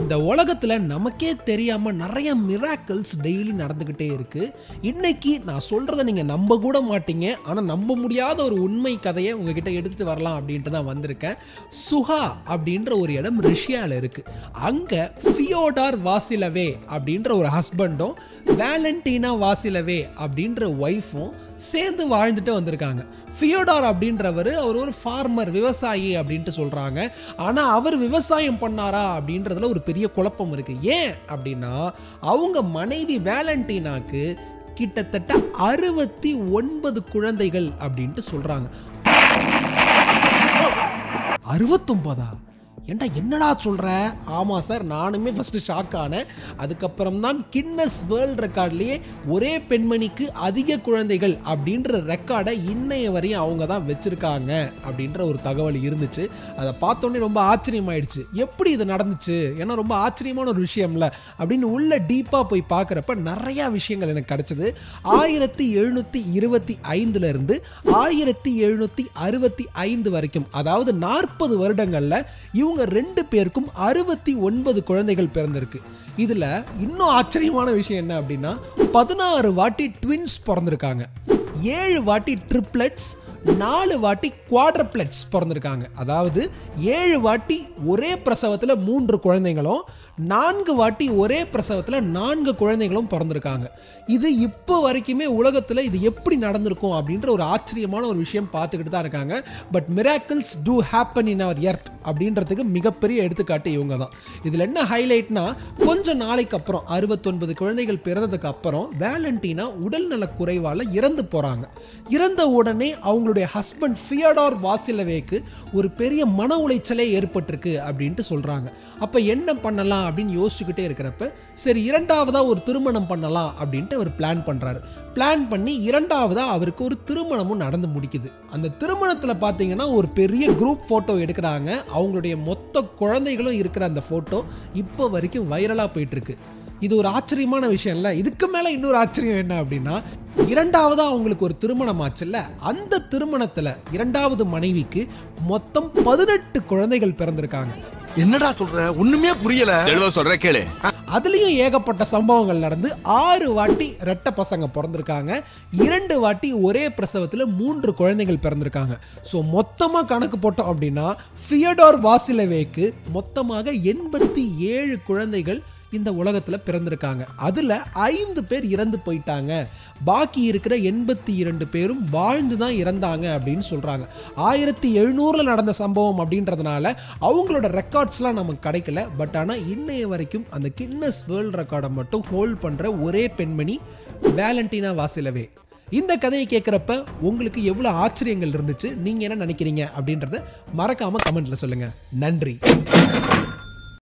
இந்த உலகத்துல நமக்கே தெரியாம நிறைய மிராக்கிள்ஸ் டெய்லி நடந்துகிட்டே இருக்கு. இன்னைக்கு நான் சொல்றதை நீங்க நம்ப கூட மாட்டீங்க. ஆனா நம்ப முடியாத ஒரு உண்மை கதையை உங்ககிட்ட எடுத்துட்டு வரலாம் அப்படின்ட்டு தான் வந்திருக்கேன். சுஹா அப்படின்ற ஒரு இடம் ரஷ்யால இருக்கு. அங்க ஃபியோடார் வாசிலவே அப்படின்ற ஒரு ஹஸ்பண்டும் வேலண்டினா வாசிலவே அப்படின்ற ஒய்ஃபும் சேர்ந்து வாழ்ந்துட்டு வந்திருக்காங்க. ஃபியோடார் அப்படின்றவர் அவர் ஒரு ஃபார்மர், விவசாயி அப்படின்ட்டு சொல்றாங்க. ஆனா அவர் விவசாயம் பண்ணாரா அப்படின்றதுல ஒரு பெரிய குழப்பம் இருக்கு. ஏன் அப்படின்னா அவங்க மனைவி வேலண்டினாக்கு கிட்டத்தட்ட 69 குழந்தைகள் அப்படின்ட்டு சொல்றாங்க. 69? ஏண்டா என்னடா சொல்ற? ஆமா சார், நானுமே ஃபர்ஸ்ட் ஷாக் ஆனேன். அதுக்கப்புறம் தான் கின்னஸ் வேர்ல்ட் ரெக்கார்ட்லயே ஒரே பெண்மணிக்கு அதிக குழந்தைகள் அப்படின்ற ரெக்கார்டை இன்னைய வரையும் அவங்க தான் வச்சிருக்காங்க அப்படின்ற ஒரு தகவல் இருந்துச்சு. அதை பார்த்தோன்னே ரொம்ப ஆச்சரியமாயிடுச்சு. எப்படி இது நடந்துச்சு? ஏன்னா ரொம்ப ஆச்சரியமான ஒரு விஷயம்ல அப்படின்னு உள்ள டீப்பா போய் பார்க்குறப்ப நிறைய விஷயங்கள் எனக்கு கிடைச்சது. 1725 இருந்து 1765 வரைக்கும், அதாவது 40 வருடங்கள்ல இவங்க 2 பேருக்கும் 69 குழந்தைகள் பிறந்திருக்கு. இதுல இன்னும் ஆச்சரியமான விஷயம் என்ன அப்படின்னா 16 வாட்டி ட்வின்ஸ் பிறந்திருக்காங்க, 7 வாட்டி ட்ரிப்ளெட்ஸ், 4 வாட்டி குவாட்ரப்ளெட்ஸ் பிறந்திருக்காங்க. அதாவது 7 வாட்டி ஒரே பிரசவத்தில் 3 குழந்தைகளும், 4 வாட்டி ஒரே பிரசவத்தில் 4 குழந்தைகளும் பிறந்திருக்காங்க. இது இப்போ வரைக்குமே உலகத்தில் இது எப்படி நடந்திருக்கும் அப்படின்ற ஒரு ஆச்சரியமான ஒரு விஷயம் பார்த்துக்கிட்டு தான் இருக்காங்க. But miracles do happen in our earth அப்படின்றதுக்கு மிகப்பெரிய எடுத்துக்காட்டு இவங்க தான். இதில் என்ன ஹைலைட்னா கொஞ்ச நாளைக்கு அப்புறம் 69 குழந்தைகள் பிறந்ததுக்கு அப்புறம் வேலண்டினா உடல்நல குறைவால் இறந்து போகிறாங்க. இறந்த உடனே அவங்களுடைய ஹஸ்பண்ட் ஃபியோடார் வாசிலவேக்கு ஒரு பெரிய மன உளைச்சலே ஏற்பட்டிருக்கு அப்படின்ட்டு சொல்கிறாங்க. அப்போ என்ன பண்ணலாம் அப்படின்னு யோசிச்சுக்கிட்டே இருக்கிறப்ப சரி இரண்டாவதா ஒரு திருமணம் பண்ணலாம் அப்படின்ட்டு அவர் பிளான் பண்றாரு. பிளான் பண்ணி இரண்டாவதா அவருக்கு ஒரு திருமணமும் நடந்து முடிக்குது. அந்த திருமணத்தில் பார்த்தீங்கன்னா ஒரு பெரிய குரூப் போட்டோ எடுக்கிறாங்க. அவங்களுடைய மொத்த குழந்தைகளும் இருக்கிற அந்த போட்டோ இப்போ வரைக்கும் வைரலா போயிட்டு இருக்கு. இது ஒரு ஆச்சரியமான விஷயம் இல்ல. இதுக்கு மேல இன்னொரு ஆச்சரியம் என்ன அப்படின்னா இரண்டாவதா அவங்களுக்கு ஒரு திருமணம் ஆச்சுல்ல, அந்த திருமணத்துல இரண்டாவது மனைவிக்கு மொத்தம் 18 குழந்தைகள் பிறந்திருக்காங்க. என்னடா சொல்ற? ஒண்ணுமே புரியல. தெளிவா சொல்ற கேளு. அதுலயும் ஏகப்பட்ட சம்பவங்கள் நடந்து 6 வாட்டி ரெட்டை பசங்க பிறந்திருக்காங்க, 2 வாட்டி ஒரே பிரசவத்தில் 3 குழந்தைகள் பிறந்திருக்காங்க. ஸோ மொத்தமா கணக்கு போட்டோம் அப்படின்னா ஃபியோடார் வாசிலவேக்கு மொத்தமாக 87 குழந்தைகள் இந்த உலகத்துல பிறந்திருக்காங்க. அதுல 5 பேர் இறந்து போயிட்டாங்க, பாக்கி இருக்கிற 82 பேரும் வாழ்ந்து தான் இறந்தாங்க அப்படின்னு சொல்றாங்க. 1700 நடந்த சம்பவம் அப்படின்றதுனால அவங்களோட ரெக்கார்ட்ஸ்லாம் நமக்கு கிடைக்கல. பட் ஆனா இன்னைய வரைக்கும் அந்த கின்னஸ் வேர்ல்ட் ரெக்கார்டை மட்டும் ஹோல்ட் பண்ற ஒரே பெண்மணி வேலண்டினா வாசிலவே. இந்த கதையை கேட்குறப்ப உங்களுக்கு எவ்வளவு ஆச்சரியங்கள் இருந்துச்சு, நீங்க என்ன நினைக்கிறீங்க அப்படின்றத மறக்காம கமெண்ட்ல சொல்லுங்க. நன்றி.